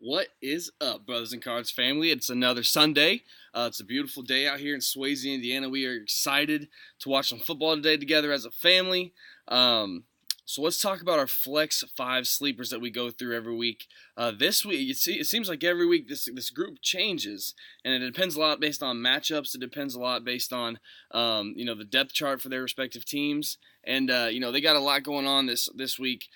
What is up, Brothers and Cards family? It's another Sunday. It's a beautiful day out here in Swayze, Indiana. We are excited to watch some football today together as a family. So let's talk about our Flex 5 sleepers that we go through every week. This week, it seems like every week this group changes, and it depends a lot based on matchups. It depends a lot based on the depth chart for their respective teams, and they got a lot going on this week.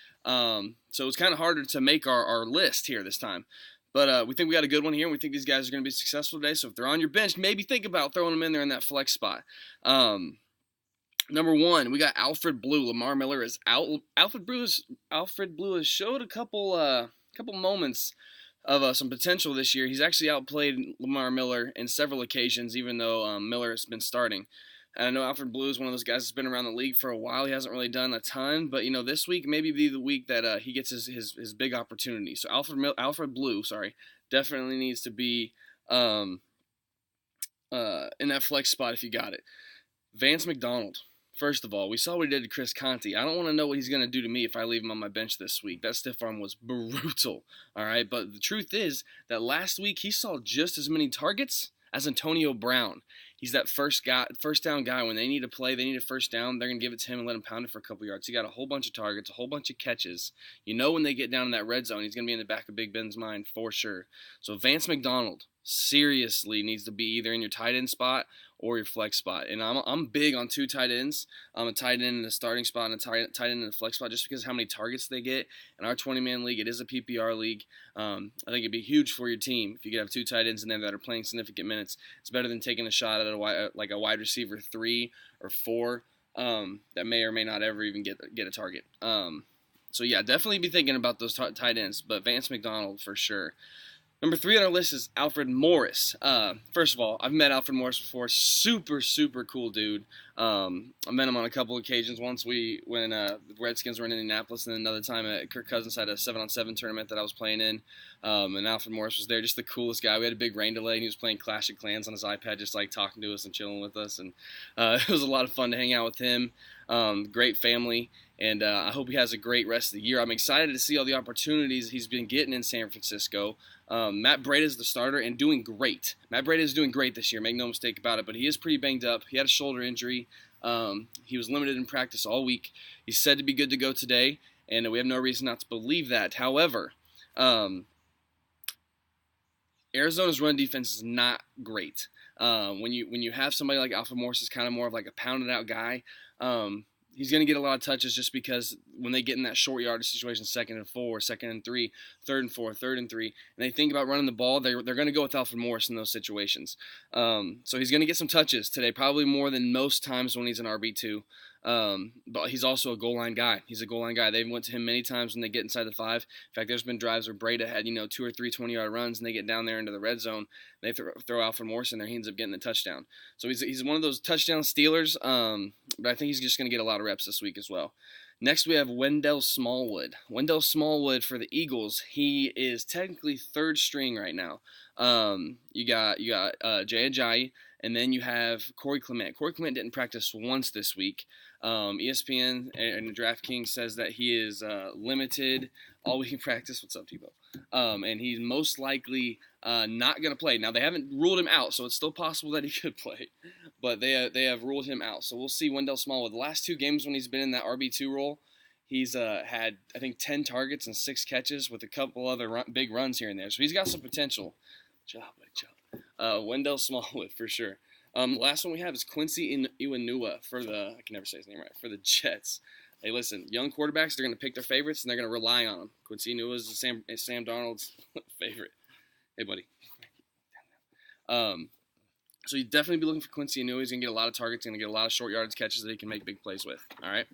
So it's kind of harder to make our list here this time. But we think we got a good one here, and we think these guys are going to be successful today. So if they're on your bench, maybe think about throwing them in there in that flex spot. Number one, we got Alfred Blue. Lamar Miller is out. Alfred Blue has showed a couple moments of some potential this year. He's actually outplayed Lamar Miller in several occasions, even though Miller has been starting. And I know Alfred Blue is one of those guys that's been around the league for a while. He hasn't really done a ton, but this week maybe be the week that he gets his big opportunity. So Alfred Blue, definitely needs to be in that flex spot if you got it. Vance McDonald. First of all, we saw what he did to Chris Conte. I don't want to know what he's going to do to me if I leave him on my bench this week. That stiff arm was brutal, all right? But the truth is that last week he saw just as many targets as Antonio Brown. He's that first down guy. When they need a play, they need a first down, they're going to give it to him and let him pound it for a couple yards. He got a whole bunch of targets, a whole bunch of catches. When they get down in that red zone, he's going to be in the back of Big Ben's mind for sure. So Vance McDonald seriously needs to be either in your tight end spot or your flex spot. And I'm big on two tight ends. I'm a tight end in the starting spot and a tight end in the flex spot just because of how many targets they get. In our 20-man league, it is a PPR league. I think it'd be huge for your team if you could have two tight ends in there that are playing significant minutes. It's better than taking a shot at a wide receiver 3 or 4 that may or may not ever even get a target. So yeah, definitely be thinking about those tight ends, but Vance McDonald for sure. Number 3 on our list is Alfred Morris. First of all, I've met Alfred Morris before. Super, super cool dude. I met him on a couple occasions. Once when the Redskins were in Indianapolis, and another time at Kirk Cousins had a 7-on-7 tournament that I was playing in. And Alfred Morris was there, just the coolest guy. We had a big rain delay, and he was playing Clash of Clans on his iPad, just like talking to us and chilling with us. And it was a lot of fun to hang out with him. Great family. And I hope he has a great rest of the year. I'm excited to see all the opportunities he's been getting in San Francisco. Matt Breida is the starter and doing great. Matt Breida is doing great this year, make no mistake about it, but he is pretty banged up. He had a shoulder injury. He was limited in practice all week. He's said to be good to go today, and we have no reason not to believe that. However, Arizona's run defense is not great. When you have somebody like Alfred Morris is kind of more of like a pounded-out guy, he's going to get a lot of touches just because when they get in that short yardage situation, 2nd and 4, 2nd and 3, 3rd and 4, 3rd and 3, and they think about running the ball, they're going to go with Alfred Morris in those situations. So he's going to get some touches today, probably more than most times when he's an RB2. But he's also a goal line guy. He's a goal line guy. They went to him many times when they get inside the 5. In fact, there's been drives where Breida had 2 or 3 20-yard runs, and they get down there into the red zone. They throw Alfred Morris in there. He ends up getting the touchdown. So he's one of those touchdown stealers. But I think he's just going to get a lot of reps this week as well. Next, we have Wendell Smallwood. Wendell Smallwood for the Eagles. He is technically 3rd string right now. You got Jay Ajayi, and then you have Corey Clement. Corey Clement didn't practice once this week. ESPN and DraftKings says that he is limited all week in practice. What's up, Tebow? And he's most likely not going to play. Now, they haven't ruled him out, so it's still possible that he could play. But they have ruled him out. So we'll see Wendell Smallwood. The last 2 games when he's been in that RB2 role, he's had, I think, 10 targets and 6 catches with a couple other big runs here and there. So he's got some potential. Wendell Smallwood for sure. Last one we have is Quincy Iwanua for the, I can never say his name right, for the Jets. Hey, listen, young quarterbacks, they're going to pick their favorites, and they're going to rely on them. Quincy Iwanua is Sam Darnold's favorite. Hey, buddy. So you definitely be looking for Quincy Iwanua. He's going to get a lot of targets. He's going to get a lot of short yardage catches that he can make big plays with. All right?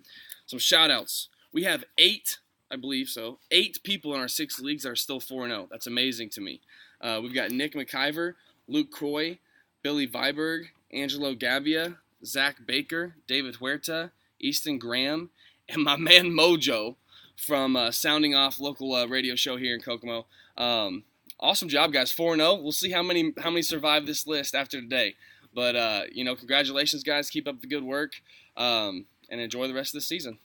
Some shout-outs. We have 8, I believe so, 8 people in our 6 leagues that are still 4-0. That's amazing to me. We've got Nick McIver, Luke Coy, Billy Viberg, Angelo Gavia, Zach Baker, David Huerta, Easton Graham, and my man Mojo from Sounding Off local radio show here in Kokomo. Awesome job, guys. 4-0. We'll see how many survive this list after today. But, congratulations, guys. Keep up the good work and enjoy the rest of the season.